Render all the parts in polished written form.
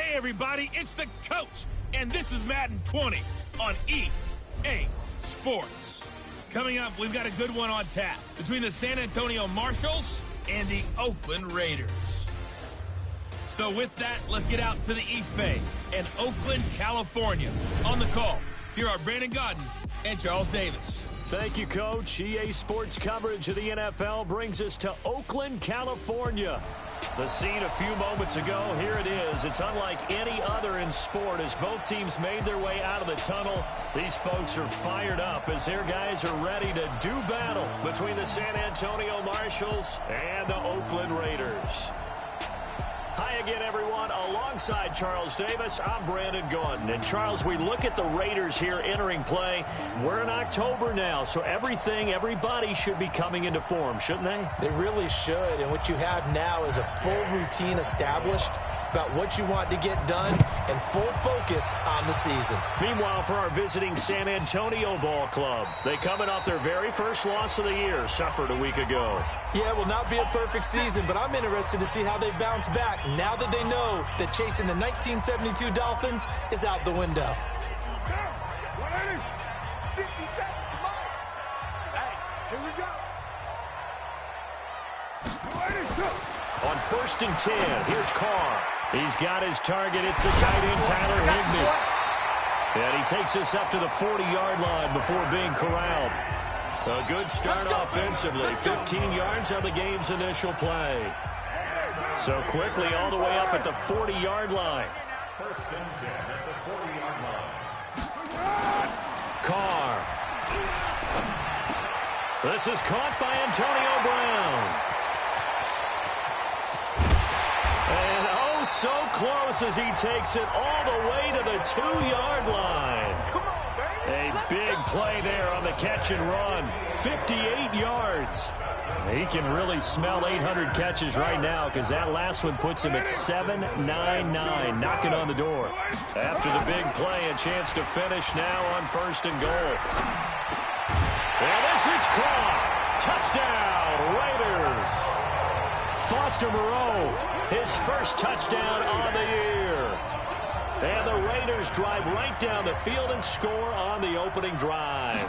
Hey, everybody, it's the coach, and this is Madden 20 on EA Sports. Coming up, we've got a good one on tap between the San Antonio Marshals and the Oakland Raiders. So with that, let's get out to the East Bay and Oakland, California. On the call, here are Brandon Godden and Charles Davis. Thank you, Coach. EA Sports coverage of the NFL brings us to Oakland, California. The scene a few moments ago, here it is. It's unlike any other in sport as both teams made their way out of the tunnel. These folks are fired up as their guys are ready to do battle between the San Antonio Marshals and the Oakland Raiders. Hi again, everyone. Alongside Charles Davis, I'm Brandon Godden. And, Charles, we look at the Raiders here entering play. We're in October now, so everybody should be coming into form, shouldn't they? They really should. And what you have now is a full routine established about what you want to get done and full focus on the season. Meanwhile, for our visiting San Antonio Ball Club, they coming off their very first loss of the year, suffered a week ago. Yeah, it will not be a perfect season, but I'm interested to see how they bounce back now that they know that chasing the 1972 Dolphins is out the window. On 1st and 10, here's Carr. He's got his target. It's the tight end, Tyler Higbee. And he takes us up to the 40-yard line before being corralled. A good start offensively. 15 yards on the game's initial play. So quickly all the way up at the 40-yard line. 1st and 10 at the 40-yard line. Carr. This is caught by Antonio Brown. And oh, so close as he takes it all the way to the 2-yard line. A big play there on the catch and run. 58 yards. He can really smell 800 catches right now because that last one puts him at 799, knocking on the door. After the big play, a chance to finish now on 1st and goal. And this is caught. Touchdown, Raiders. Foster Moreau, his first touchdown on the year. And the Raiders drive right down the field and score on the opening drive.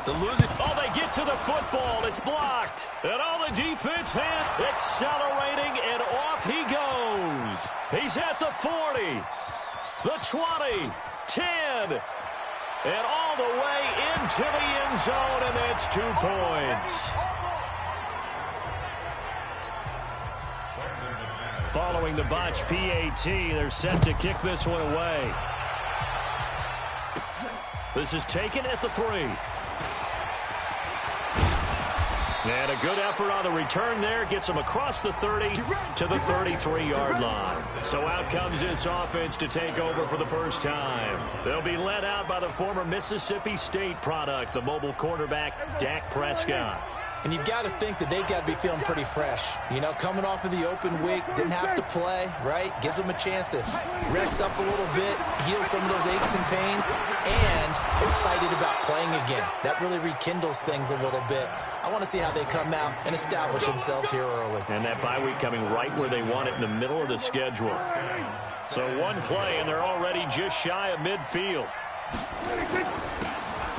Oh, they get to the football. It's blocked. And all the defense had accelerating, and off he goes. He's at the 40, the 20, 10, and all the way into the end zone, and that's 2 points. Following the botch PAT, they're set to kick this one away. This is taken at the 3. And a good effort on the return there. Gets them across the 30 to the 33-yard line. So out comes this offense to take over for the first time. They'll be led out by the former Mississippi State product, the mobile quarterback, Dak Prescott. And you've got to think that they've got to be feeling pretty fresh. You know, coming off of the open week, didn't have to play, right? Gives them a chance to rest up a little bit, heal some of those aches and pains, and excited about playing again. That really rekindles things a little bit. I want to see how they come out and establish themselves here early. And that bye week coming right where they want it, in the middle of the schedule. So one play, and they're already just shy of midfield.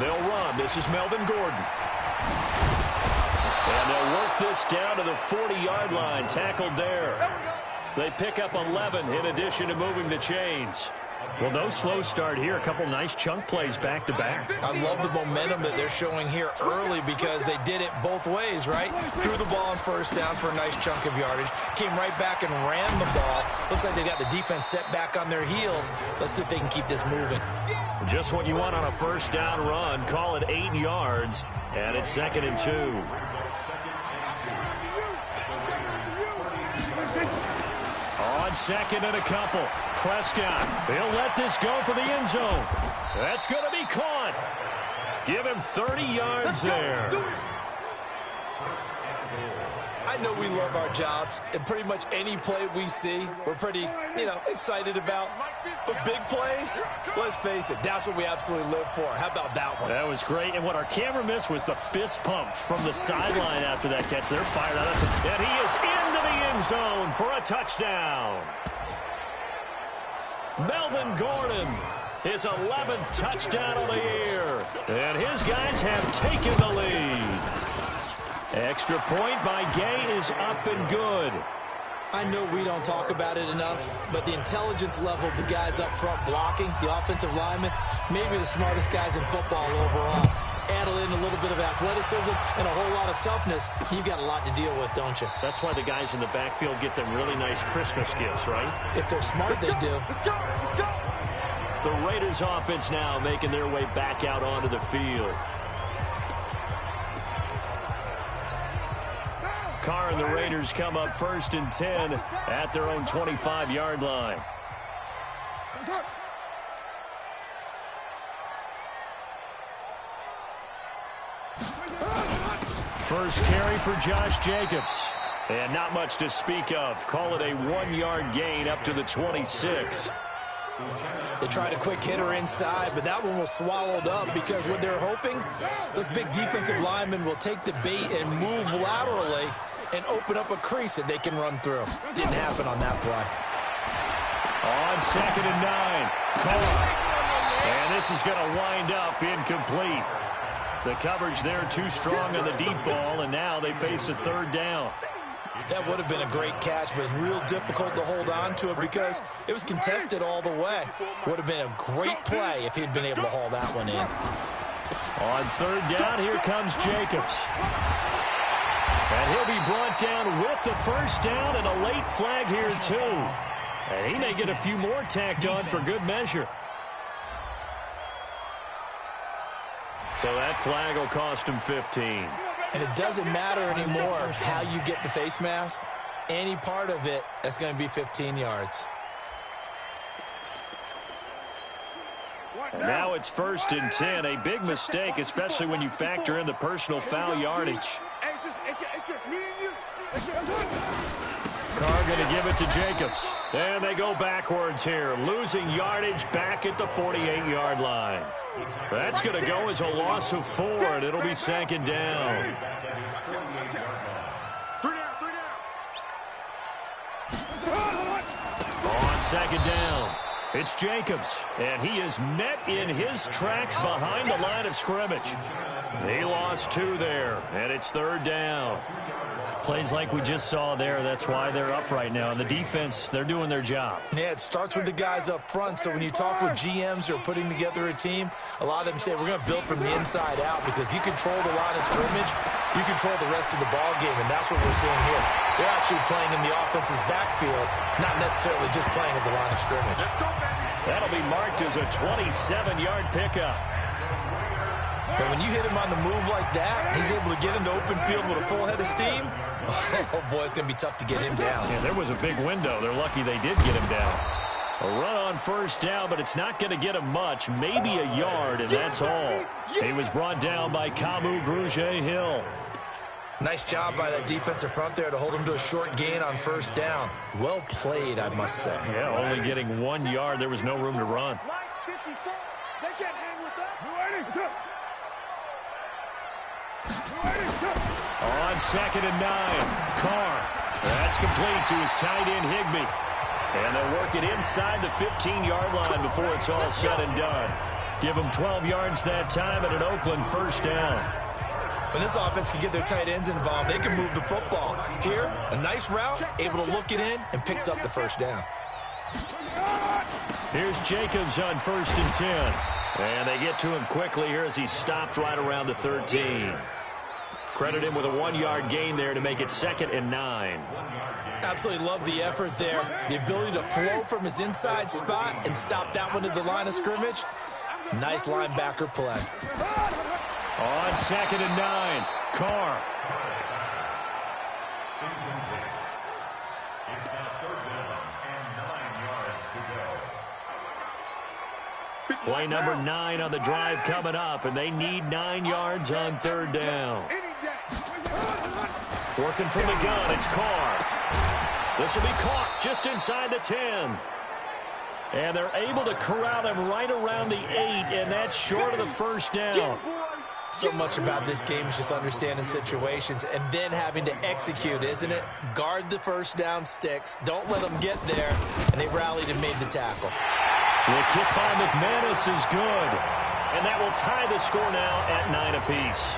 They'll run. This is Melvin Gordon. And they'll work this down to the 40-yard line, tackled there. They pick up 11 in addition to moving the chains. Well, no slow start here. A couple nice chunk plays back-to-back. I love the momentum that they're showing here early because they did it both ways, right? Threw the ball on 1st down for a nice chunk of yardage. Came right back and ran the ball. Looks like they got the defense set back on their heels. Let's see if they can keep this moving. Just what you want on a 1st down run. Call it 8 yards. And it's 2nd and 2. On 2nd and a couple. Prescott, he'll let this go for the end zone. That's going to be caught. Give him 30 yards there. I know we love our jobs, and pretty much any play we see, we're pretty, excited about. But big plays, let's face it, that's what we absolutely live for. How about that one? That was great, and what our camera missed was the fist pump from the sideline after that catch. They're fired out, and he is into the end zone for a touchdown. Melvin Gordon, his 11th touchdown of the year. And his guys have taken the lead. Extra point by Gay is up and good. I know we don't talk about it enough, but the intelligence level of the guys up front blocking, the offensive linemen, maybe the smartest guys in football overall. Add in a little bit of athleticism and a whole lot of toughness, you've got a lot to deal with, don't you? That's why the guys in the backfield get them really nice Christmas gifts, right? If they're smart, they do. The Raiders offense now making their way back out onto the field. Carr and the Raiders come up 1st and 10 at their own 25-yard line. First carry for Josh Jacobs. And not much to speak of. Call it a 1-yard gain up to the 26. They tried a quick hitter inside, but that one was swallowed up because what they're hoping, those big defensive linemen will take the bait and move laterally and open up a crease that they can run through. Didn't happen on that play. On 2nd and 9, Carr. And this is going to wind up incomplete. The coverage there too strong on the deep ball, and now they face a 3rd down. That would have been a great catch, but it's real difficult to hold on to it because it was contested all the way. Would have been a great play if he'd been able to haul that one in. On 3rd down, here comes Jacobs. And he'll be brought down with the 1st down and a late flag here too. And he may get a few more tacked on for good measure. So that flag will cost him 15. And it doesn't matter anymore how you get the face mask. Any part of it, that's going to be 15 yards. And now it's 1st and 10. A big mistake, especially when you factor in the personal foul yardage. It's just me and you. Carr going to give it to Jacobs. And they go backwards here, losing yardage back at the 48-yard line. That's going to go as a loss of 4, and it'll be 2nd down. On 2nd down, it's Jacobs, and he is met in his tracks behind the line of scrimmage. He lost 2 there, and it's 3rd down. Plays like we just saw there, that's why they're up right now. And the defense, they're doing their job. Yeah, it starts with the guys up front. So when you talk with GMs who are putting together a team, a lot of them say we're going to build from the inside out, because if you control the line of scrimmage, you control the rest of the ball game, and that's what we're seeing here. They're actually playing in the offense's backfield, not necessarily just playing at the line of scrimmage. That'll be marked as a 27-yard pickup. But when you hit him on the move like that, he's able to get into open field with a full head of steam. Oh, boy, it's going to be tough to get him down. Yeah, there was a big window. They're lucky they did get him down. A run on 1st down, but it's not going to get him much, maybe a yard, and that's all. He was brought down by Kamu Grugier-Hill. Nice job by that defensive front there to hold him to a short gain on 1st down. Well played, I must say. Yeah, only getting 1 yard. There was no room to run. They can't hang with that. On 2nd and 9, Carr. That's complete to his tight end, Higbee. And they'll work it inside the 15-yard line before it's all said and done. Give them 12 yards that time at an Oakland 1st down. When this offense can get their tight ends involved, they can move the football. Here, a nice route, able to look it in, and picks up the 1st down. Here's Jacobs on 1st and 10. And they get to him quickly here as he stopped right around the 13. Credit him with a 1-yard gain there to make it 2nd and 9. Absolutely love the effort there. The ability to flow from his inside spot and stop that one at the line of scrimmage. Nice linebacker play. On 2nd and 9, Carr. Play number 9 on the drive coming up, and they need 9 yards on 3rd down. Working from the gun, it's Carr. This will be caught just inside the 10. And they're able to corral him right around the 8, and that's short of the 1st down. So much about this game is just understanding situations and then having to execute, isn't it? Guard the 1st down sticks. Don't let them get there. And they rallied and made the tackle. The kick by McManus is good. And that will tie the score now at 9 apiece.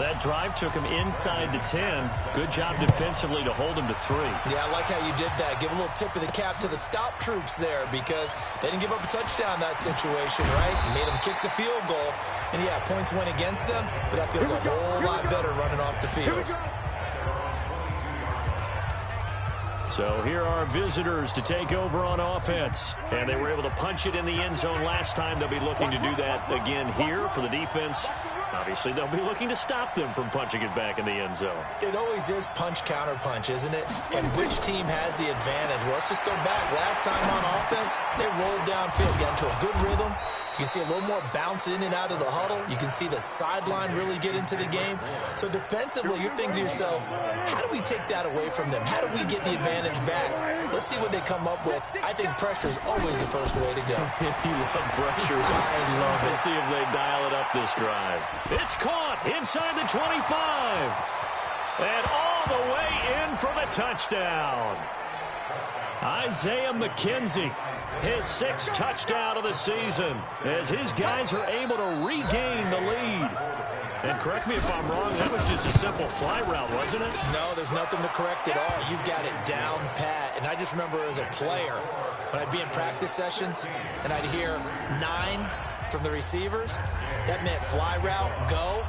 That drive took him inside the 10. Good job defensively to hold him to 3. Yeah, I like how you did that. Give a little tip of the cap to the stop troops there because they didn't give up a touchdown in that situation, right? You made them kick the field goal. And, yeah, points went against them, but that feels a whole lot better running off the field. So here are visitors to take over on offense. And they were able to punch it in the end zone last time. They'll be looking to do that again here for the defense. Obviously, they'll be looking to stop them from punching it back in the end zone. It always is punch-counter-punch, isn't it? And which team has the advantage? Well, let's just go back. Last time on offense, they rolled downfield, got into a good rhythm. You can see a little more bounce in and out of the huddle. You can see the sideline really get into the game. So defensively, you're thinking to yourself, how do we take that away from them? How do we get the advantage back? Let's see what they come up with. I think pressure is always the first way to go. You love pressure. I love it. Let's see if they dial it up this drive. It's caught inside the 25. And all the way in for the touchdown. Isaiah McKenzie, his 6th touchdown of the season, as his guys are able to regain the lead. And correct me if I'm wrong, that was just a simple fly route, wasn't it? No, there's nothing to correct at all. You've got it down pat. And I just remember as a player, when I'd be in practice sessions and I'd hear 9 from the receivers, that meant fly route, go,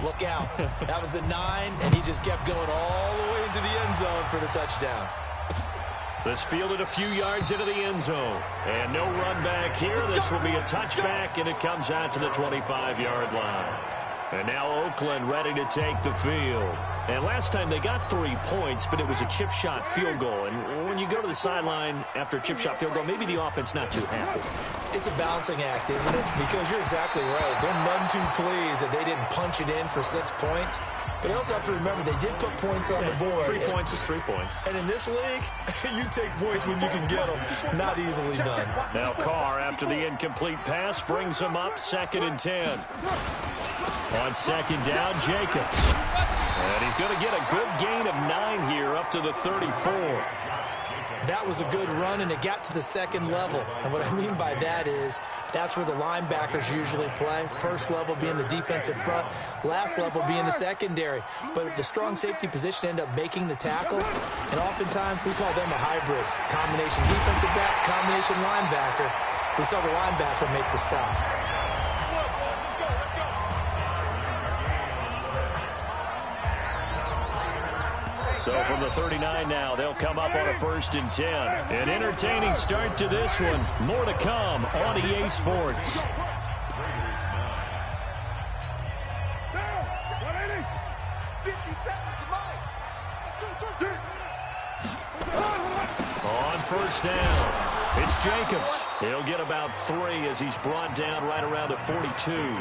look out. That was the 9, and he just kept going all the way into the end zone for the touchdown. This fielded a few yards into the end zone. And no run back here. This will be a touchback, and it comes out to the 25-yard line. And now Oakland ready to take the field. And last time they got 3 points, but it was a chip shot field goal. And when you go to the sideline after a chip shot field goal, maybe the offense not too happy. It's a balancing act, isn't it? Because you're exactly right. They're none too pleased that they didn't punch it in for 6 points. But you also have to remember they did put points on the board. 3 points is 3 points. And in this league, you take points when you can get them. Not easily done. Now Carr, after the incomplete pass, brings him up 2nd and 10. On 2nd down, Jacobs. And he's going to get a good gain of 9 here up to the 34. That was a good run, and it got to the 2nd level. And what I mean by that is that's where the linebackers usually play. First level being the defensive front, last level being the secondary. But the strong safety position ended up making the tackle, and oftentimes we call them a hybrid. Combination defensive back, combination linebacker. We saw the linebacker make the stop. So from the 39 now, they'll come up on a 1st and 10. An entertaining start to this one. More to come on EA Sports. On 1st down, it's Jacobs. He'll get about 3 as he's brought down right around the 42.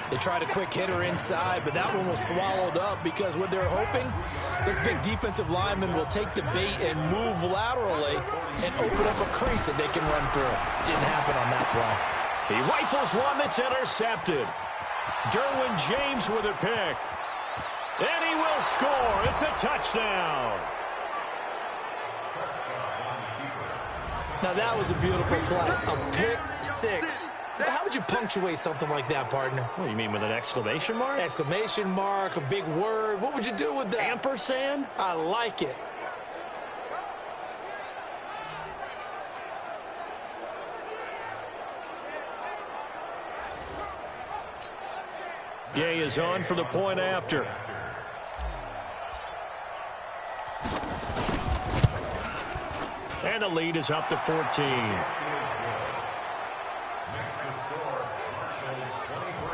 They tried a quick hitter inside, but that one was swallowed up because what they're hoping, this big defensive lineman will take the bait and move laterally and open up a crease that they can run through. Didn't happen on that play. He rifles one that's intercepted. Derwin James with a pick. And he will score. It's a touchdown. Now that was a beautiful play. A pick 6. How would you punctuate something like that, partner? What do you mean, with an exclamation mark? Exclamation mark, a big word. What would you do with that? Ampersand? I like it. Gay is on for the point after. And the lead is up to 14.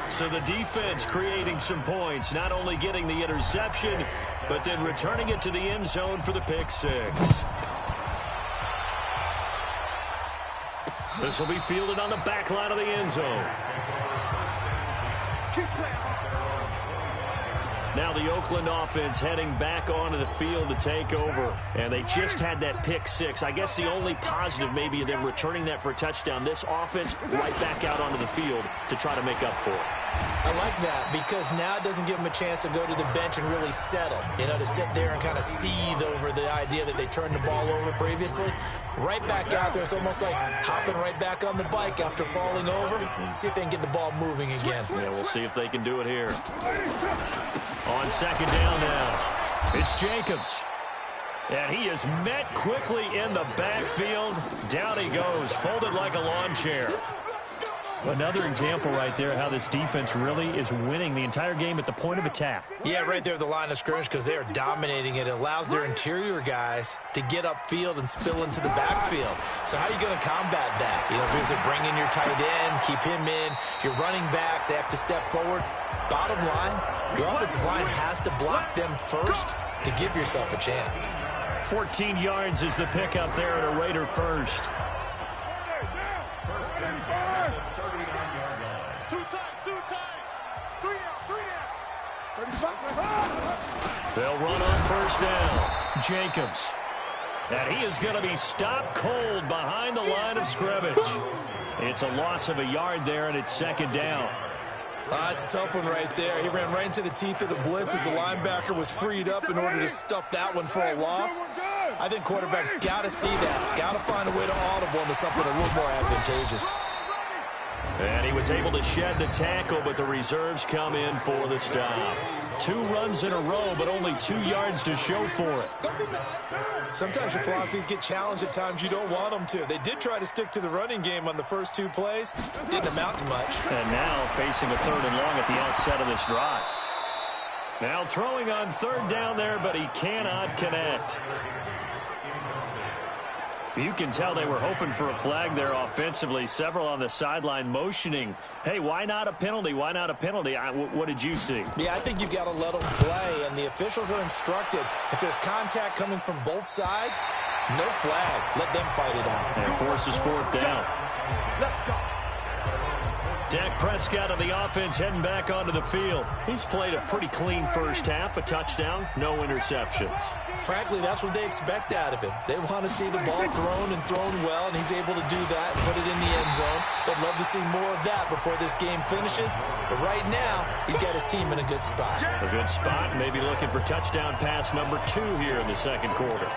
So the defense creating some points, not only getting the interception, but then returning it to the end zone for the pick 6. This will be fielded on the back line of the end zone. Now the Oakland offense heading back onto the field to take over. And they just had that pick 6. I guess the only positive maybe of them returning that for a touchdown. This offense right back out onto the field to try to make up for it. I like that because now it doesn't give them a chance to go to the bench and really settle, to sit there and kind of seethe over the idea that they turned the ball over previously. Right back out there, it's almost like hopping right back on the bike after falling over. See if they can get the ball moving again. Yeah, we'll see if they can do it here. On second down now, it's Jacobs. And he is met quickly in the backfield. Down he goes, folded like a lawn chair. Another example right there how this defense really is winning the entire game at the point of attack. Yeah, right there at the line of scrimmage because they are dominating it. It allows their interior guys to get upfield and spill into the backfield. So how are you going to combat that? If you bring in your tight end, keep him in, your running backs, they have to step forward. Bottom line, your offensive line has to block them first to give yourself a chance. 14 yards is the pickup there at a Raider first. They'll run on first down. Jacobs. And he is going to be stopped cold behind the line of scrimmage. It's a loss of a yard there, and it's second down. It's a tough one right there. He ran right into the teeth of the blitz as the linebacker was freed up in order to stuff that one for a loss. I think quarterbacks got to see that. Got to find a way to audible into something a little more advantageous. And he was able to shed the tackle, but the reserves come in for the stop. 2 runs in a row, but only 2 yards to show for it. Sometimes your philosophies get challenged at times you don't want them to. They did try to stick to the running game on the first 2 plays. Didn't amount to much. And now facing a third and long at the outset of this drive. Now throwing on third down there, but he cannot connect. You can tell they were hoping for a flag there offensively. Several on the sideline motioning, hey, why not a penalty? Why not a penalty? What did you see? Yeah, I think you've got to let them play, and the officials are instructed. If there's contact coming from both sides, no flag. Let them fight it out. And forces fourth down. Let's go. Dak Prescott of the offense heading back onto the field. He's played a pretty clean first half, a touchdown, no interceptions. Frankly, that's what they expect out of him. They want to see the ball thrown and thrown well, and he's able to do that and put it in the end zone. They'd love to see more of that before this game finishes. But right now, he's got his team in a good spot. A good spot, maybe looking for touchdown pass number 2 here in the second quarter.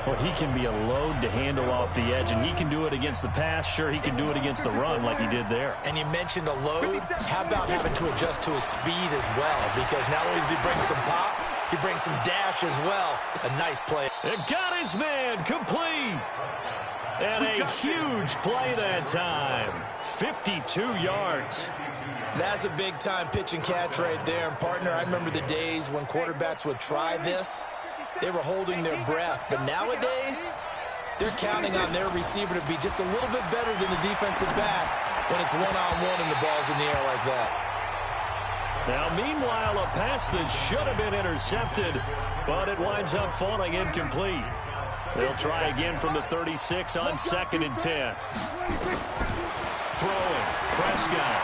Well, he can be a load to handle off the edge, and he can do it against the pass. Sure, he can do it against the run like he did there. And you mentioned a load. How about having to adjust to his speed as well? Because not only does he bring some pop, he brings some dash as well. A nice play. It got his man complete. And a huge play that time. 52 yards. That's a big-time pitch and catch right there. And, partner, I remember the days when quarterbacks would try this. They were holding their breath. But nowadays, they're counting on their receiver to be just a little bit better than the defensive back when it's one-on-one and the ball's in the air like that. Now, meanwhile, a pass that should have been intercepted, but it winds up falling incomplete. They'll try again from the 36 on 2nd and 10. Throwing, Prescott.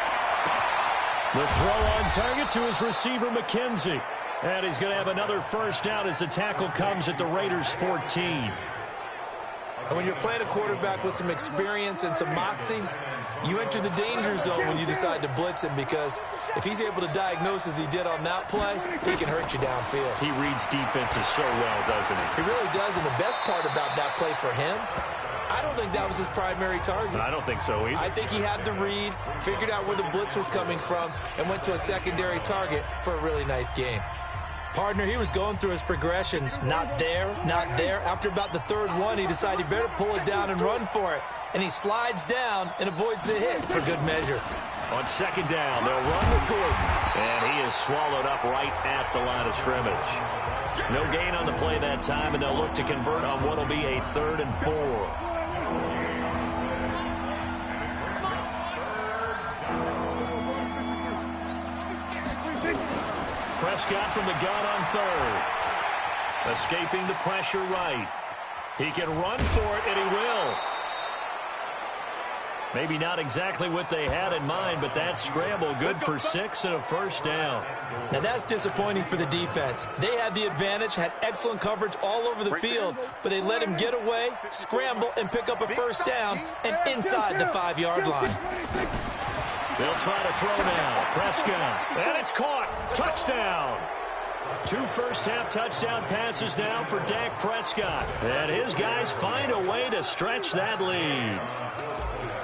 The throw on target to his receiver, McKenzie. And he's going to have another first down as the tackle comes at the Raiders' 14. And when you're playing a quarterback with some experience and some moxie, you enter the danger zone when you decide to blitz him, because if he's able to diagnose as he did on that play, he can hurt you downfield. He reads defenses so well, doesn't he? He really does, and the best part about that play for him, I don't think that was his primary target. I don't think so either. I think he had the read, figured out where the blitz was coming from, and went to a secondary target for a really nice game. Partner, he was going through his progressions. Not there, not there. After about the third one, he decided he better pull it down and run for it. And he slides down and avoids the hit for good measure. On second down, they'll run with Gordon. And he is swallowed up right at the line of scrimmage. No gain on the play that time, and they'll look to convert on what will be a 3rd and 4. Prescott from the gun on 3rd. Escaping the pressure right. He can run for it, and he will. Maybe not exactly what they had in mind, but that scramble good for 6 and a first down. Now that's disappointing for the defense. They had the advantage, had excellent coverage all over the field, but they let him get away, scramble, and pick up a first down, and inside the 5-yard line. They'll try to throw now. Prescott. And it's caught. Touchdown. 2 first-half touchdown passes now for Dak Prescott. And his guys find a way to stretch that lead.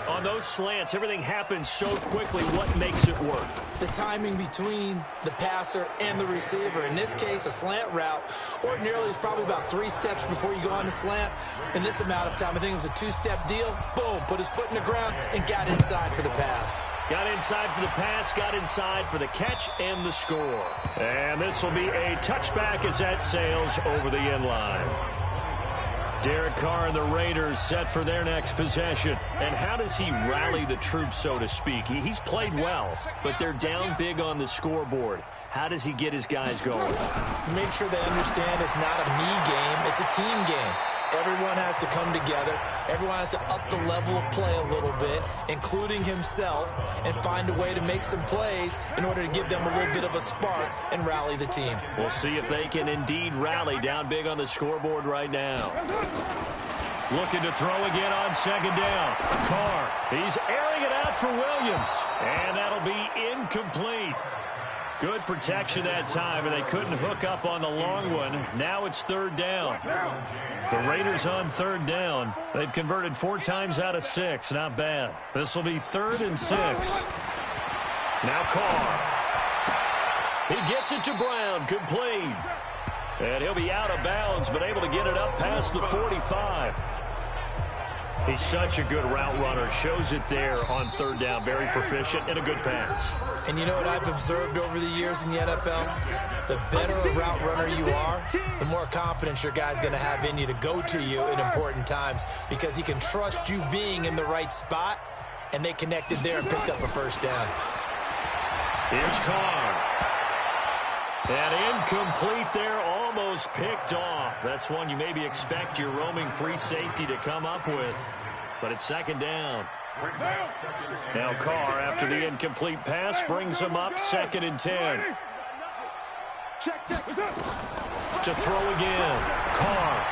On those slants, everything happens so quickly. What makes it work? The timing between the passer and the receiver. In this case, a slant route ordinarily is probably about 3 steps before you go on the slant. In this amount of time, I think it was a 2-step deal. Boom, put his foot in the ground and got inside for the pass. Got inside for the pass, got inside for the catch and the score. And this will be a touchback as that sails over the end line. Derek Carr and the Raiders set for their next possession. And how does he rally the troops, so to speak? He's played well, but they're down big on the scoreboard. How does he get his guys going? To make sure they understand it's not a me game, it's a team game. Everyone has to come together. Everyone has to up the level of play a little bit, including himself, and find a way to make some plays in order to give them a little bit of a spark and rally the team. We'll see if they can indeed rally down big on the scoreboard right now. Looking to throw again on second down. Carr, he's airing it out for Williams, and that'll be incomplete. Good protection that time, and they couldn't hook up on the long one. Now it's third down. The Raiders on third down. They've converted 4 times out of 6. Not bad. This will be 3rd and 6. Now Carr. He gets it to Brown. Complete. And he'll be out of bounds, but able to get it up past the 45. He's such a good route runner. Shows it there on third down. Very proficient and a good pass. And you know what I've observed over the years in the NFL? The better a route runner you are, the more confidence your guy's going to have in you to go to you in important times because he can trust you being in the right spot, and they connected there and picked up a first down. Here's Carr. And incomplete there, almost picked off. That's one you maybe expect your roaming free safety to come up with. But it's second down. Now Carr, after the incomplete pass, brings him up 2nd and 10. To throw again. Carr.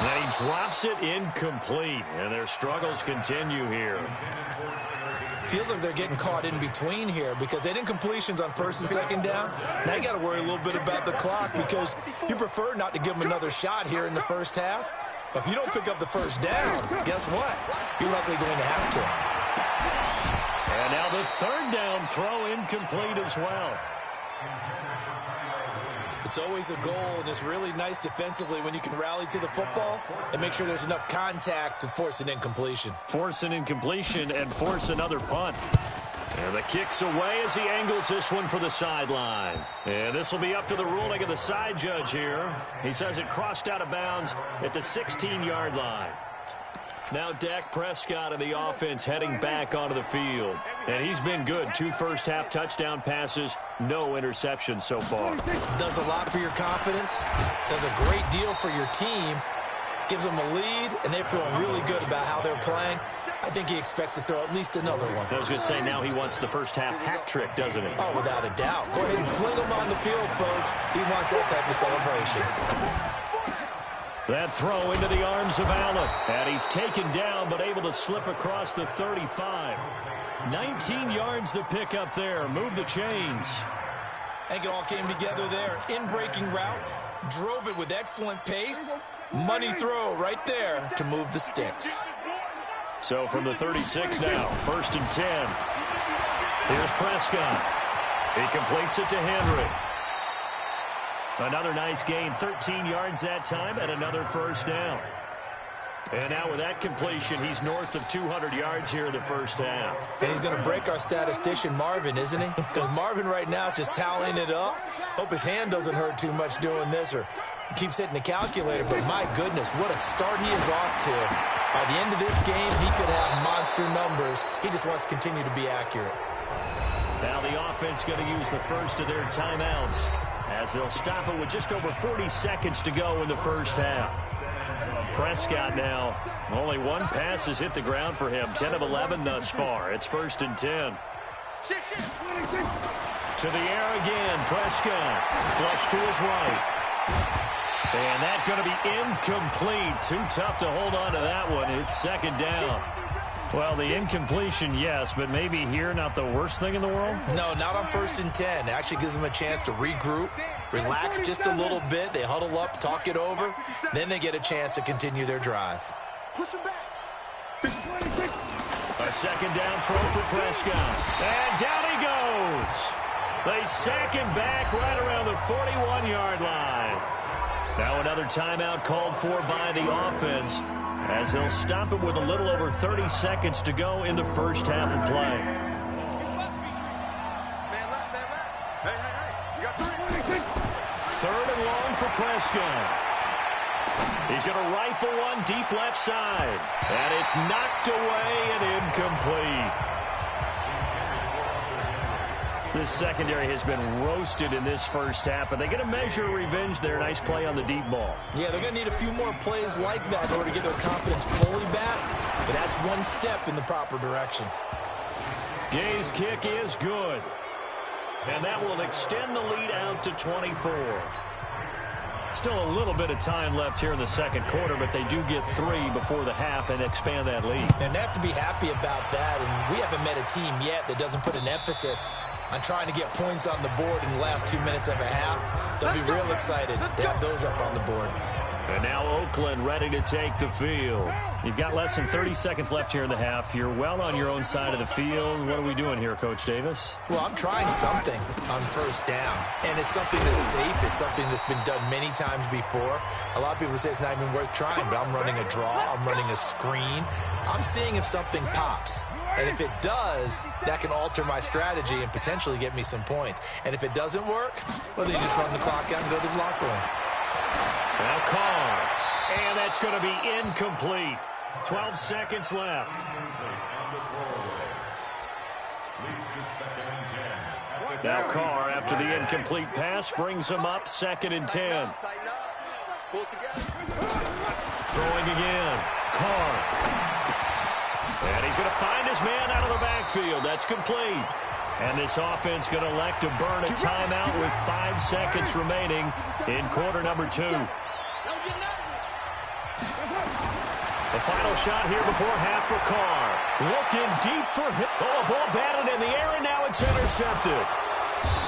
And he drops it incomplete. And their struggles continue here. Feels like they're getting caught in between here because they did incompletions on 1st and 2nd down. Now you got to worry a little bit about the clock because you prefer not to give them another shot here in the first half. But if you don't pick up the first down, guess what? You're likely going to have to. And now the 3rd down throw incomplete as well. It's always a goal, and it's really nice defensively when you can rally to the football and make sure there's enough contact to force an incompletion. Force an incompletion and force another punt. And the kick's away as he angles this one for the sideline. And this will be up to the ruling of the side judge here. He says it crossed out of bounds at the 16-yard line. Now Dak Prescott and the offense heading back onto the field. And he's been good. 2 first-half touchdown passes, no interceptions so far. Does a lot for your confidence. Does a great deal for your team. Gives them a lead, and they're feeling really good about how they're playing. I think he expects to throw at least another one. I was going to say, now he wants the first-half hat trick, doesn't he? Oh, without a doubt. Go ahead and fling him on the field, folks. He wants that type of celebration. That throw into the arms of Allen. And he's taken down, but able to slip across the 35. 19 yards the pick up there. Move the chains. I think it all came together there. In-breaking route. Drove it with excellent pace. Money throw right there to move the sticks. So from the 36 now, 1st and 10. Here's Prescott. He completes it to Henry. Another nice gain, 13 yards that time, and another first down. And now with that completion, he's north of 200 yards here in the first half. And he's going to break our statistician, Marvin, isn't he? Because Marvin right now is just tallying it up. Hope his hand doesn't hurt too much doing this or keeps hitting the calculator. But my goodness, what a start he is off to. By the end of this game, he could have monster numbers. He just wants to continue to be accurate. Now the offense going to use the first of their timeouts as they'll stop it with just over 40 seconds to go in the first half. Prescott now, only one pass has hit the ground for him. 10 of 11 thus far. It's 1st and 10. To the air again, Prescott. Flush to his right. And that's going to be incomplete. Too tough to hold on to that one. It's 2nd down. Well, the incompletion, yes, but maybe here not the worst thing in the world? No, not on 1st and 10. It actually gives them a chance to regroup, relax just a little bit. They huddle up, talk it over. Then they get a chance to continue their drive. Push him back. A second down throw for Prescott. And down he goes. They sack him back right around the 41-yard line. Now another timeout called for by the offense, as they'll stop it with a little over 30 seconds to go in the first half of play. Hey, you got 3. Third and long for Prescott. He's going to rifle one deep left side. And it's knocked away and incomplete. This secondary has been roasted in this first half, but they get a measure of revenge there. Nice play on the deep ball. Yeah, they're going to need a few more plays like that in order to get their confidence fully back, but that's one step in the proper direction. Gay's kick is good, and that will extend the lead out to 24. Still a little bit of time left here in the second quarter, but they do get 3 before the half and expand that lead. And they have to be happy about that, and we haven't met a team yet that doesn't put an emphasis on trying to get points on the board in the last 2 minutes of a half. They'll be real excited to have those up on the board. And now Oakland ready to take the field. You've got less than 30 seconds left here in the half. You're well on your own side of the field. What are we doing here, Coach Davis? Well, I'm trying something on first down, and it's something that's safe. It's something that's been done many times before. A lot of people say it's not even worth trying, but I'm running a draw. I'm running a screen. I'm seeing if something pops. And if it does, that can alter my strategy and potentially get me some points. And if it doesn't work, well, then you just run the clock out and go to the locker room. Now Carr, and that's going to be incomplete. 12 seconds left. Now Carr, after the incomplete pass, brings him up 2nd and 10. Throwing again. Carr. And he's going to find his man out of the backfield. That's complete. And this offense going to elect to burn a timeout with 5 seconds remaining in quarter number 2. The final shot here before half for Carr. Looking deep for him. Oh, a ball batted in the air, and now it's intercepted.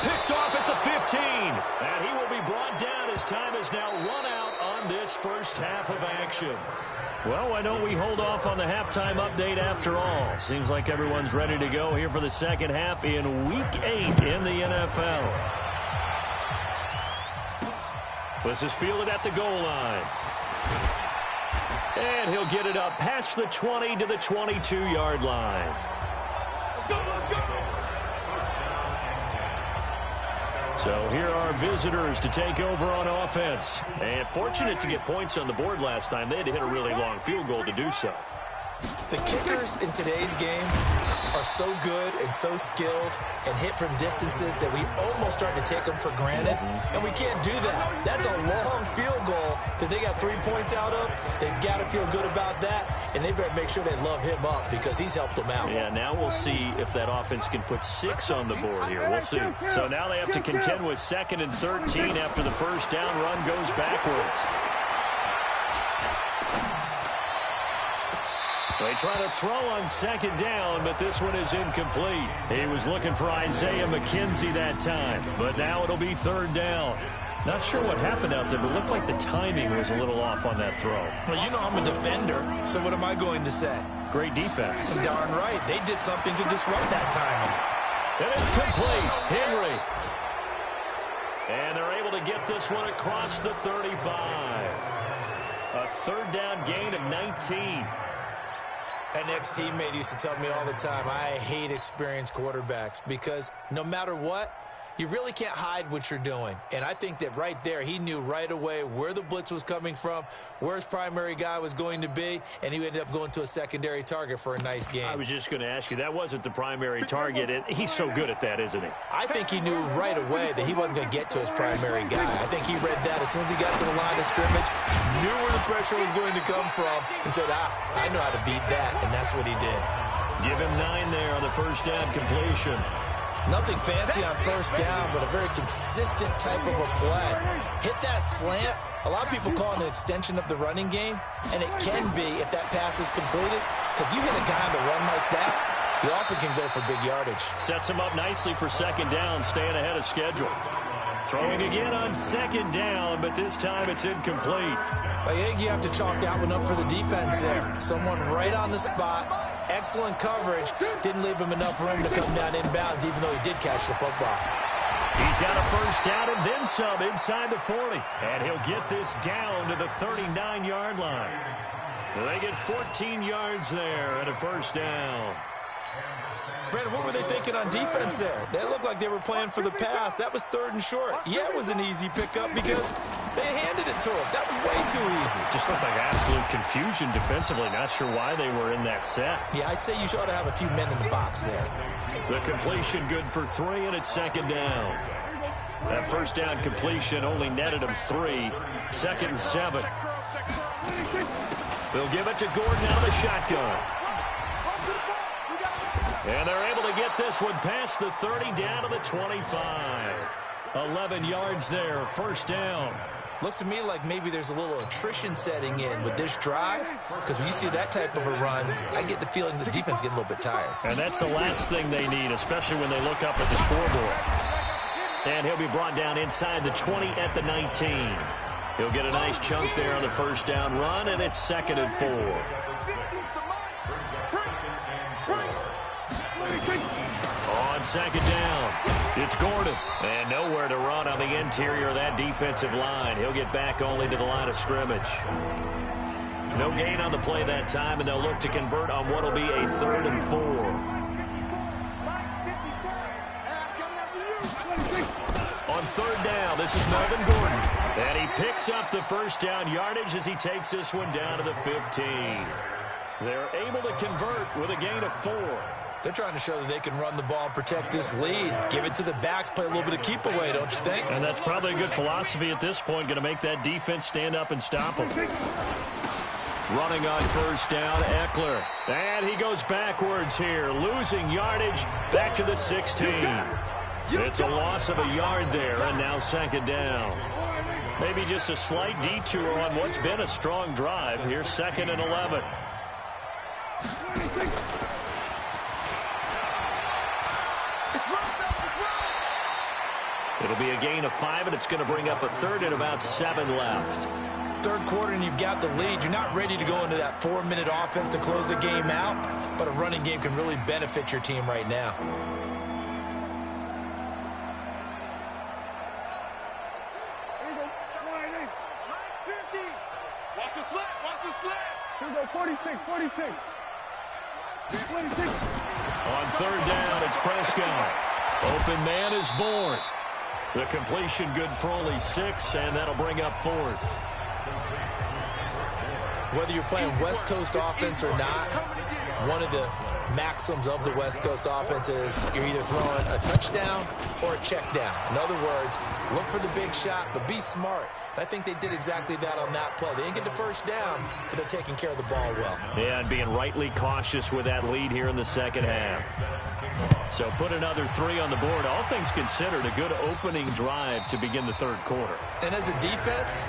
Picked off at the 15. And he will be brought down as time has now run out on this first half of action. Well, why don't we hold off on the halftime update after all? Seems like everyone's ready to go here for the second half in Week 8 in the NFL. This is fielded at the goal line. And he'll get it up past the 20 to the 22-yard line. So here are visitors to take over on offense. And fortunate to get points on the board last time. They had to hit a really long field goal to do so. The kickers in today's game are so good and so skilled and hit from distances that we almost start to take them for granted, and we can't do that. That's a long field goal that they got 3 points out of. They've got to feel good about that, and they better make sure they love him up because he's helped them out. Yeah, now we'll see if that offense can put 6 on the board here. We'll see. So now they have to contend with 2nd and 13 after the first down run goes backwards. They try to throw on 2nd down, but this one is incomplete. He was looking for Isaiah McKenzie that time, but now it'll be 3rd down. Not sure what happened out there, but it looked like the timing was a little off on that throw. Well, you know I'm a defender, so what am I going to say? Great defense. Darn right. They did something to disrupt that timing. And it's complete. Henry. And they're able to get this one across the 35. A 3rd down gain of 19. An ex-teammate used to tell me all the time, I hate experienced quarterbacks because no matter what, you really can't hide what you're doing. And I think that right there, he knew right away where the blitz was coming from, where his primary guy was going to be, and he ended up going to a secondary target for a nice game. I was just going to ask you, that wasn't the primary target, and he's so good at that, isn't he? I think he knew right away that he wasn't going to get to his primary guy. I think he read that as soon as he got to the line of scrimmage, knew where the pressure was going to come from, and said, I know how to beat that, and that's what he did. Give him 9 there on the first down completion. Nothing fancy on first down, but a very consistent type of a play. Hit that slant. A lot of people call it an extension of the running game, and it can be if that pass is completed. because you hit a guy on the run like that, he often can go for big yardage. Sets him up nicely for second down, staying ahead of schedule. Throwing again on second down, but this time it's incomplete. I think you have to chalk that one up for the defense there. Someone right on the spot. Excellent coverage. Didn't leave him enough room to come down inbounds, even though he did catch the football. He's got a first down and then some inside the 40. And he'll get this down to the 39-yard line. They get 14 yards there and a first down. Brandon, what were they thinking on defense there? They looked like they were playing for the pass. That was 3rd and short. Yeah, it was an easy pickup because they handed it to him. That was way too easy. Just looked like absolute confusion defensively. Not sure why they were in that set. Yeah, I'd say you ought to have a few men in the box there. The completion good for 3, and it's second down. That first down completion only netted him 3. 2nd and 7. They'll give it to Gordon out of the shotgun. And they're able to get this one past the 30 down to the 25. 11 yards there, first down. Looks to me like maybe there's a little attrition setting in with this drive, because when you see that type of a run, I get the feeling the defense getting a little bit tired. And that's the last thing they need, especially when they look up at the scoreboard. And he'll be brought down inside the 20 at the 19. He'll get a nice chunk there on the first down run, and it's 2nd and 4. On second down, it's Gordon. And nowhere to run on the interior of that defensive line. He'll get back only to the line of scrimmage. No gain on the play that time, and they'll look to convert on what will be a 3rd and 4. On 3rd down, this is Melvin Gordon. And he picks up the first down yardage as he takes this one down to the 15. They're able to convert with a gain of 4. They're trying to show that they can run the ball and protect this lead. Give it to the backs, play a little bit of keep away, don't you think? And that's probably a good philosophy at this point, going to make that defense stand up and stop them. Running on first down, Eckler. And he goes backwards here, losing yardage back to the 16. It's a loss of a yard there, and now second down. Maybe just a slight detour on what's been a strong drive. Here's 2nd and 11. It'll be a gain of 5, and it's going to bring up a 3rd and about 7 left. 3rd quarter, and you've got the lead. You're not ready to go into that 4-minute offense to close the game out, but a running game can really benefit your team right now. Watch the slant, watch the slant. Here we go, 46. On 3rd down, it's Prescott. Open man is born. The completion good for only 6, and that'll bring up 4th. Whether you're playing West Coast offense or not, one of the maxims of the West Coast offense is you're either throwing a touchdown or a check down. In other words, look for the big shot, but be smart. And I think they did exactly that on that play. They didn't get the first down, but they're taking care of the ball well. Yeah, and being rightly cautious with that lead here in the second half. So put another 3 on the board. All things considered, a good opening drive to begin the 3rd quarter. And as a defense,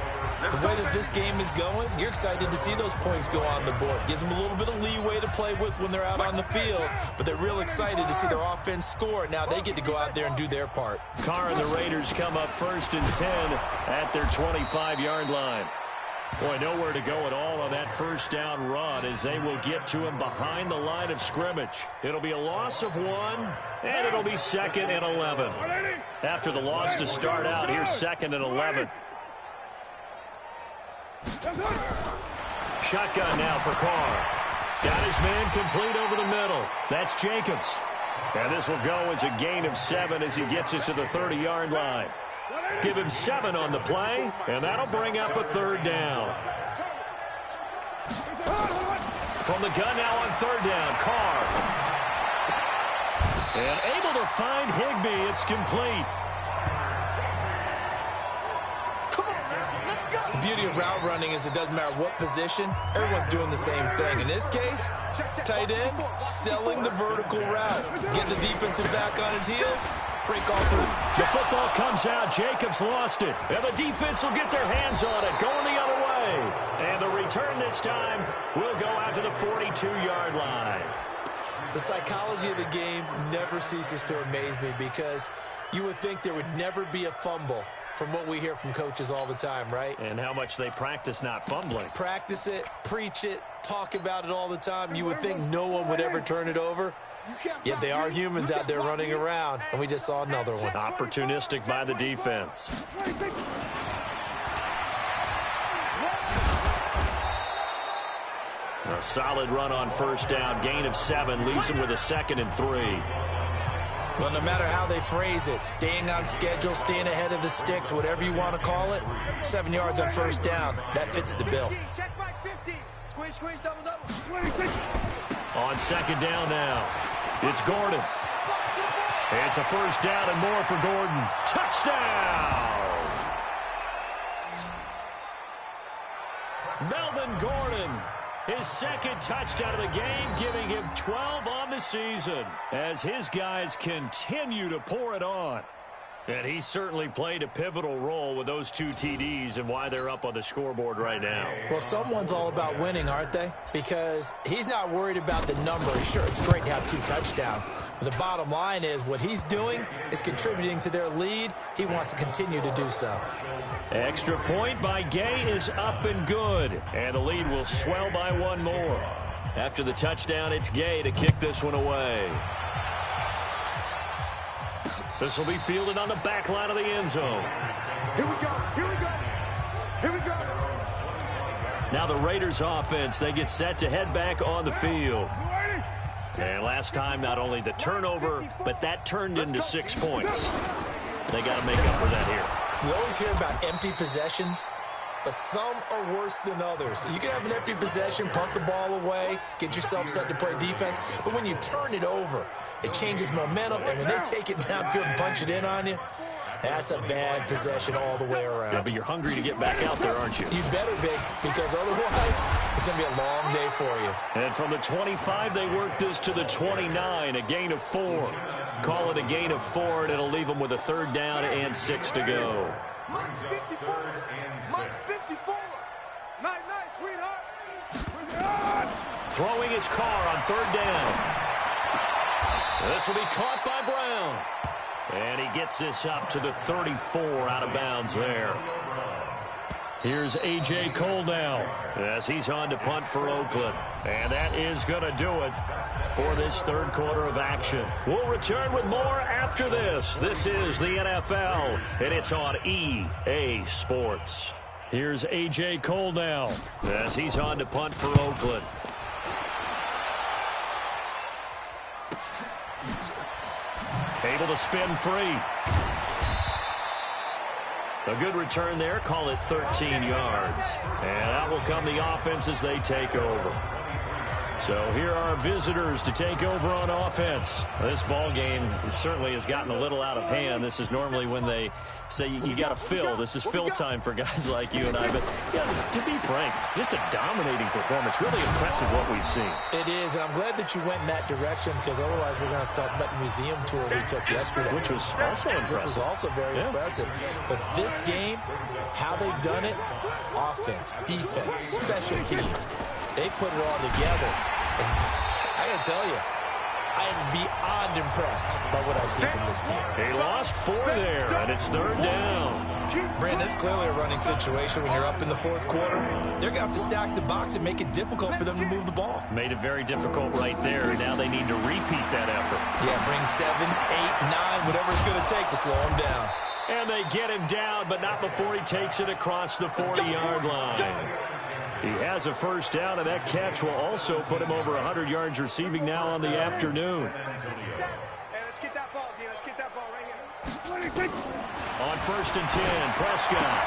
the way that this game is going, you're excited to see those points go on the board. Gives them a little bit of leeway to play with when they're out on the field, but they're real excited to see their offense score. Now they get to go out there and do their part. Carr and the Raiders come up 1st and 10 at their 25-yard line. Boy, nowhere to go at all on that first down run as they will get to him behind the line of scrimmage. It'll be a loss of 1, and it'll be 2nd and 11. After the loss to start out, here's 2nd and 11. Shotgun now for Carr. Got his man complete over the middle. That's Jacobs. And this will go as a gain of 7 as he gets it to the 30-yard line. Give him 7 on the play, and that'll bring up a 3rd down. From the gun now on 3rd down, Carr. And able to find Higbee. It's complete. The beauty of route running is it doesn't matter what position, everyone's doing the same thing. In this case, tight end, selling the vertical route. Get the defensive back on his heels, break off the... The football comes out. Jacobs lost it. And the defense will get their hands on it, going the other way. And the return this time will go out to the 42-yard line. The psychology of the game never ceases to amaze me because you would think there would never be a fumble from what we hear from coaches all the time, right? And how much they practice not fumbling. Practice it, preach it, talk about it all the time. You would think no one would ever turn it over. Yet they are humans out there running around, and we just saw another one. Opportunistic by the defense. A solid run on first down. Gain of 7 leaves them with a 2nd and 3. Well, no matter how they phrase it, staying on schedule, staying ahead of the sticks, whatever you want to call it, 7 yards on first down, that fits the bill. On 2nd down now, it's Gordon. It's a first down and more for Gordon. Touchdown! Melvin Gordon. His 2nd touchdown of the game, giving him 12 on the season as his guys continue to pour it on. And he certainly played a pivotal role with those 2 TDs and why they're up on the scoreboard right now. Well, someone's all about winning, aren't they? Because he's not worried about the number. Sure, it's great to have 2 touchdowns. But the bottom line is what he's doing is contributing to their lead. He wants to continue to do so. Extra point by Gay is up and good. And the lead will swell by 1 more. After the touchdown, it's Gay to kick this one away. This will be fielded on the back line of the end zone. Here we go. Here we go. Here we go. Now the Raiders offense, they get set to head back on the field. And last time, not only the turnover, but that turned into 6 points. They got to make up for that here. We always hear about empty possessions, but some are worse than others. You can have an empty possession, punt the ball away, get yourself set to play defense, but when you turn it over, it changes momentum, and when they take it downfield and punch it in on you, that's a bad possession all the way around. Yeah, but you're hungry to get back out there, aren't you? You better be, because otherwise it's going to be a long day for you. And from the 25, they work this to the 29, a gain of 4. Call it a gain of 4, and it'll leave them with a 3rd down and 6 to go. Mike 54. Mike 54. Night, sweetheart. Throwing his car on 3rd down. This will be caught by Brown. And he gets this up to the 34 out of bounds there. Here's A.J. Cole now as he's on to punt for Oakland. And that is going to do it for this 3rd quarter of action. We'll return with more after this. This is the NFL, and it's on EA Sports. Here's A.J. Cole now as he's on to punt for Oakland. Able to spin free. A good return there. Call it 13 yards. And out will come the offense as they take over. So here are visitors to take over on offense. This ball game certainly has gotten a little out of hand. This is normally when they say you got to fill. This is fill time for guys like you and I. But yeah, to be frank, just a dominating performance. Really impressive what we've seen. It is, and I'm glad that you went in that direction because otherwise we're going to talk about the museum tour we took yesterday. Which was also impressive. Which was also very impressive. But this game, how they've done it, offense, defense, special teams, they put it all together. And I got to tell you, I am beyond impressed by what I've seen from this team. They lost 4 there, and it's 3rd down. Brandon, it's clearly a running situation when you're up in the 4th quarter. They're going to have to stack the box and make it difficult for them to move the ball. Made it very difficult right there, and now they need to repeat that effort. Yeah, bring 7, 8, 9, whatever it's going to take to slow him down. And they get him down, but not before he takes it across the 40-yard line. He has a first down, and that catch will also put him over 100 yards receiving now on the afternoon. Hey, let's get that ball, D. Let's get that ball right here. On 1st and 10, Prescott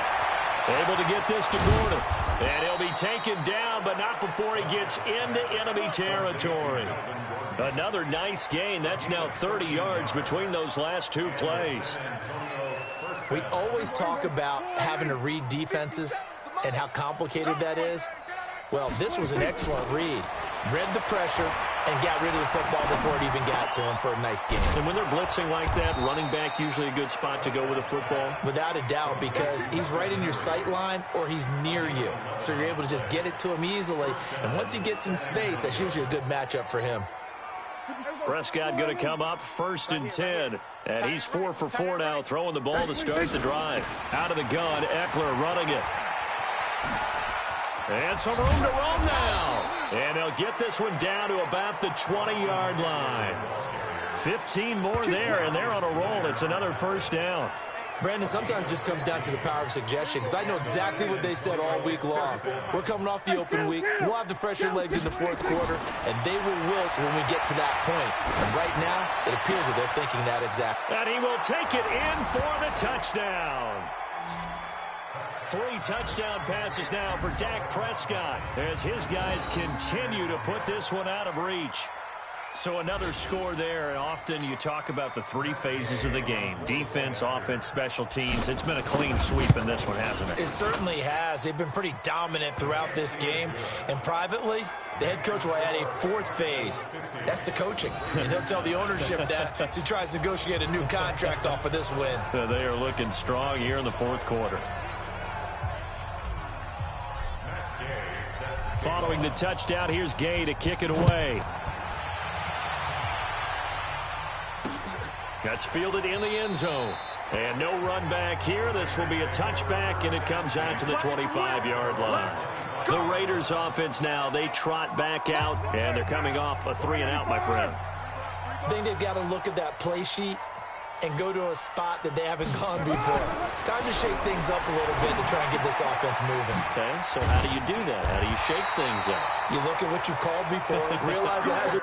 able to get this to Gordon. And he'll be taken down, but not before he gets into enemy territory. Another nice gain. That's now 30 yards between those last 2 plays. We always talk about having to read defenses and how complicated that is. Well, this was an excellent read. read the pressure, and got rid of the football before it even got to him for a nice game. And when they're blitzing like that, running back usually a good spot to go with a football? Without a doubt, because he's right in your sight line or he's near you. So you're able to just get it to him easily. And once he gets in space, that's usually a good matchup for him. Prescott going to come up 1st and 10. And he's 4 for 4 now, throwing the ball to start the drive. Out of the gun, Eckler running it. And some room to run now. And they'll get this one down to about the 20-yard line. 15 more there, and they're on a roll. It's another 1st down. Brandon, sometimes it just comes down to the power of suggestion, because I know exactly what they said all week long. We're coming off the open week. We'll have the fresher legs in the 4th quarter, and they will wilt when we get to that point. And right now, it appears that they're thinking that exactly. And he will take it in for the touchdown. 3 touchdown passes now for Dak Prescott as his guys continue to put this one out of reach. So another score there, and often you talk about the 3 phases of the game. Defense, offense, special teams. It's been a clean sweep in this one, hasn't it? It certainly has. They've been pretty dominant throughout this game. And privately, the head coach will add a 4th phase. That's the coaching. And he'll tell the ownership that as he tries to negotiate a new contract off of this win. They are looking strong here in the 4th quarter. Following the touchdown, here's Gay to kick it away. That's fielded in the end zone. And no run back here. This will be a touchback, and it comes out to the 25-yard line. The Raiders offense now, they trot back out, and they're coming off a 3-and-out, my friend. I think they've got to look at that play sheet and go to a spot that they haven't gone before. Time to shake things up a little bit to try and get this offense moving. Okay, so how do you do that? How do you shake things up? You look at what you called before, realize it has a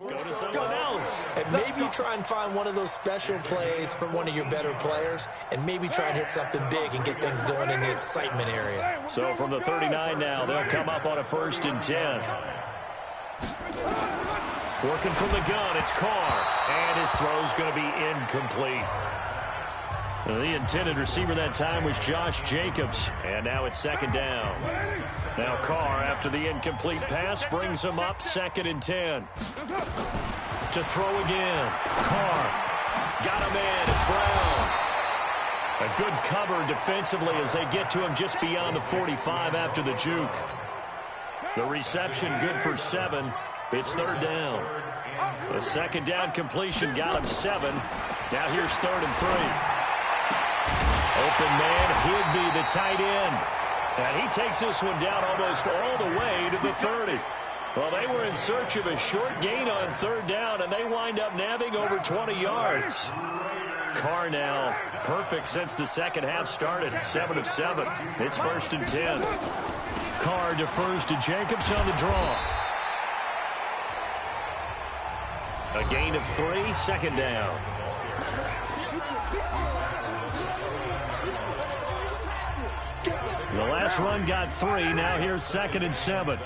Go to someone else. And maybe try and find one of those special plays from one of your better players, and maybe try and hit something big and get things going in the excitement area. So from the 39 now, they'll come up on a 1st and 10. Working from the gun, it's Carr. And his throw's going to be incomplete. The intended receiver that time was Josh Jacobs. And now it's 2nd down. Now Carr, after the incomplete pass, brings him up 2nd and 10. To throw again. Carr. Got him in. It's Brown. A good cover defensively as they get to him just beyond the 45 after the juke. The reception good for 7. It's 3rd down. The 2nd down completion got him 7. Now here's 3rd and 3. Open man, Higby, the tight end. And he takes this one down almost all the way to the 30. Well, they were in search of a short gain on 3rd down, and they wind up nabbing over 20 yards. Carr now perfect since the second half started, 7 of 7. It's 1st and 10. Carr defers to Jacobs on the draw. A gain of 3, 2nd down. Last run got 3. Now here's 2nd and 7.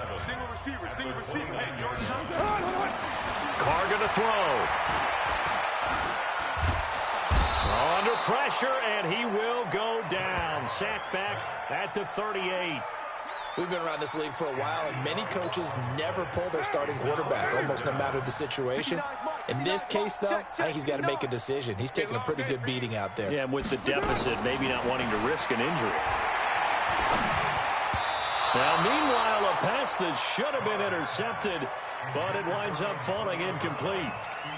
Carr going to throw. Under pressure, and he will go down. Sacked back at the 38. We've been around this league for a while, and many coaches never pull their starting quarterback, almost no matter the situation. In this case, though, I think he's got to make a decision. He's taking a pretty good beating out there. Yeah, and with the deficit, maybe not wanting to risk an injury. Now, meanwhile, a pass that should have been intercepted, but it winds up falling incomplete.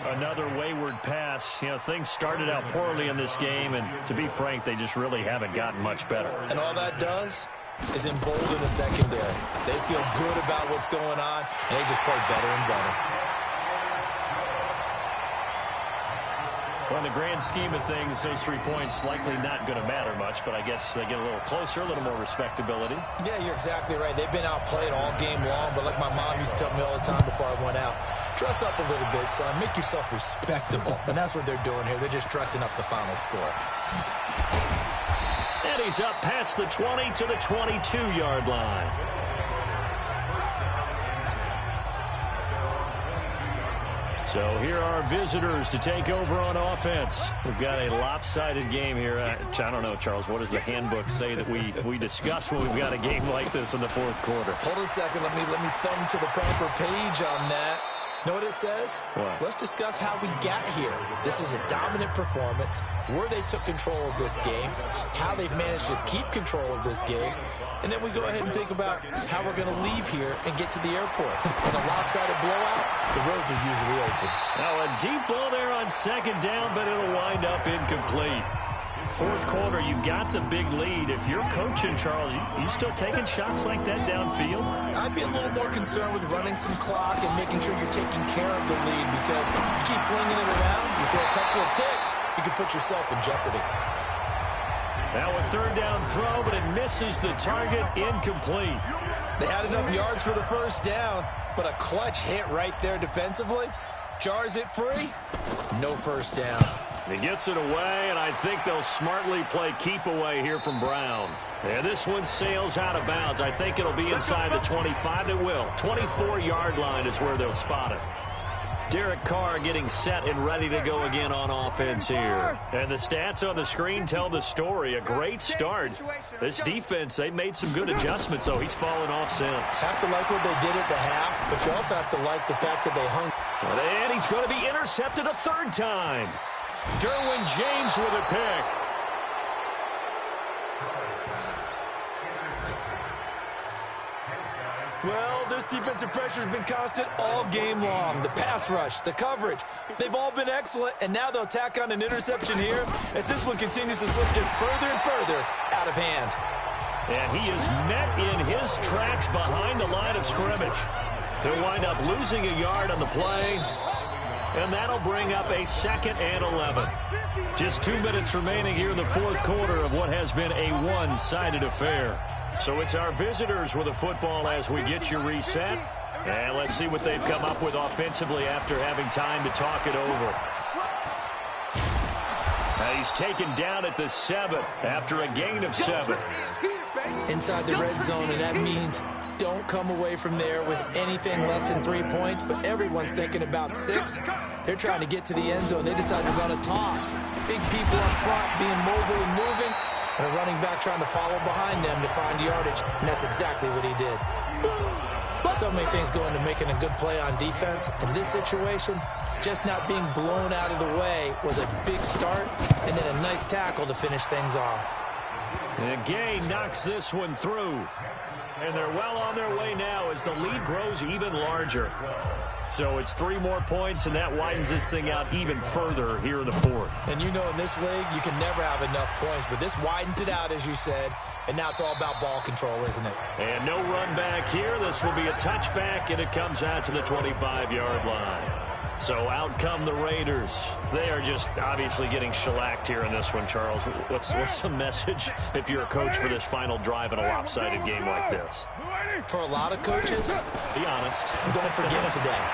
Another wayward pass. You know, things started out poorly in this game, and to be frank, they just really haven't gotten much better. And all that does is embolden the secondary. They feel good about what's going on, and they just play better and better. Well, in the grand scheme of things, those 3 points likely not going to matter much, but I guess they get a little closer, a little more respectability. Yeah, you're exactly right. They've been outplayed all game long, but like my mom used to tell me all the time before I went out, dress up a little bit, son. Make yourself respectable. And that's what they're doing here. They're just dressing up the final score. And he's up past the 20 to the 22-yard line. So here are visitors to take over on offense. We've got a lopsided game here. I don't know, Charles, what does the handbook say that we discuss when we've got a game like this in the fourth quarter? Hold on a second. Let me thumb to the proper page on that. Know what it says? What? Let's discuss how we got here. This is a dominant performance, where they took control of this game, how they've managed to keep control of this game, and then we go ahead and think about how we're going to leave here and get to the airport. In a lopsided blowout, the roads are usually open. Now a deep ball there on 2nd down, but it'll wind up incomplete. Fourth quarter, you've got the big lead. If you're coaching, Charles, you still taking shots like that downfield? I'd be a little more concerned with running some clock and making sure you're taking care of the lead, because you keep flinging it around, you throw a couple of picks, you can put yourself in jeopardy. Now a 3rd down throw, but it misses the target, incomplete. They had enough yards for the 1st down, but a clutch hit right there defensively. Jars it free, no 1st down. He gets it away, and I think they'll smartly play keep away here from Brown. And this one sails out of bounds. I think it'll be inside the 25. It will. 24-yard line is where they'll spot it. Derek Carr getting set and ready to go again on offense here. And the stats on the screen tell the story. A great start. This defense, they made some good adjustments, though. He's fallen off since. Have to like what they did at the half, but you also have to like the fact that they hung. And he's going to be intercepted a 3rd time. Derwin James with a pick. Well, this defensive pressure has been constant all game long. The pass rush, the coverage, they've all been excellent, and now they'll tack on an interception here as this one continues to slip just further and further out of hand. And he is met in his tracks behind the line of scrimmage. He'll wind up losing a yard on the play. And that'll bring up a 2nd and 11. Just 2 minutes remaining here in the fourth quarter of what has been a one-sided affair. So it's our visitors with the football as we get you reset. And let's see what they've come up with offensively after having time to talk it over. Now he's taken down at the 7 after a gain of 7. Inside the red zone, and that means don't come away from there with anything less than 3 points, but everyone's thinking about 6. They're trying to get to the end zone. They decide to run a toss. Big people up front being mobile and moving, and a running back trying to follow behind them to find yardage, and that's exactly what he did. So many things go into making a good play on defense. In this situation, just not being blown out of the way was a big start, and then a nice tackle to finish things off. And Gay knocks this one through. And they're well on their way now as the lead grows even larger. So it's 3 more points, and that widens this thing out even further here in the fourth. And you know in this league, you can never have enough points, but this widens it out, as you said, and now it's all about ball control, isn't it? And no run back here. This will be a touchback, and it comes out to the 25-yard line. So out come the Raiders. They are just obviously getting shellacked here in this one, Charles. What's the message if you're a coach for this final drive in a lopsided game like this? For a lot of coaches, be honest. don't forget today.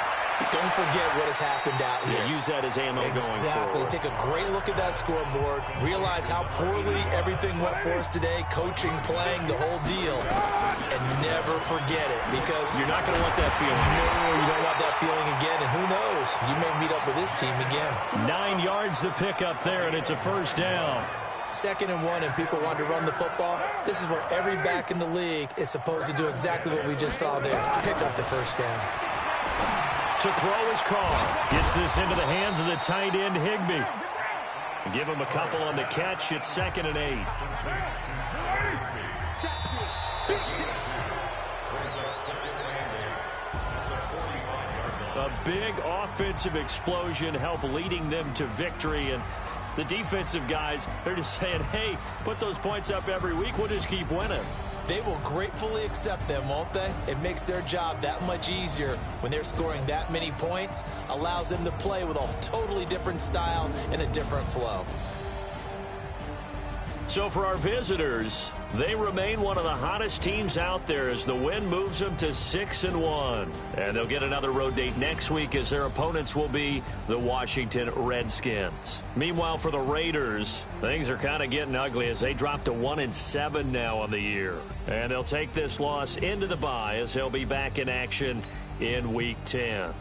Don't forget what has happened out here. Yeah, use that as ammo going forward. Take a great look at that scoreboard. Realize how poorly everything went for us today. Coaching, playing, the whole deal. And never forget it, because you're not going to want that feeling. No, you don't want that feeling again. And who knows? You may meet up with this team again. 9 yards to pick up there, and it's a first down. 2nd and 1, and people want to run the football. This is where every back in the league is supposed to do exactly what we just saw there. Pick up the first down. To throw is Carr. Gets this into the hands of the tight end, Higbee. Give him a couple on the catch. It's 2nd and 8. A big offensive explosion helped leading them to victory. And the defensive guys, they're just saying, hey, put those points up every week. We'll just keep winning. They will gratefully accept them, won't they? It makes their job that much easier when they're scoring that many points. Allows them to play with a totally different style and a different flow. So for our visitors, they remain one of the hottest teams out there as the win moves them to 6-1. And they'll get another road date next week as their opponents will be the Washington Redskins. Meanwhile, for the Raiders, things are kind of getting ugly as they drop to 1-7 now on the year. And they'll take this loss into the bye as they'll be back in action in Week 10.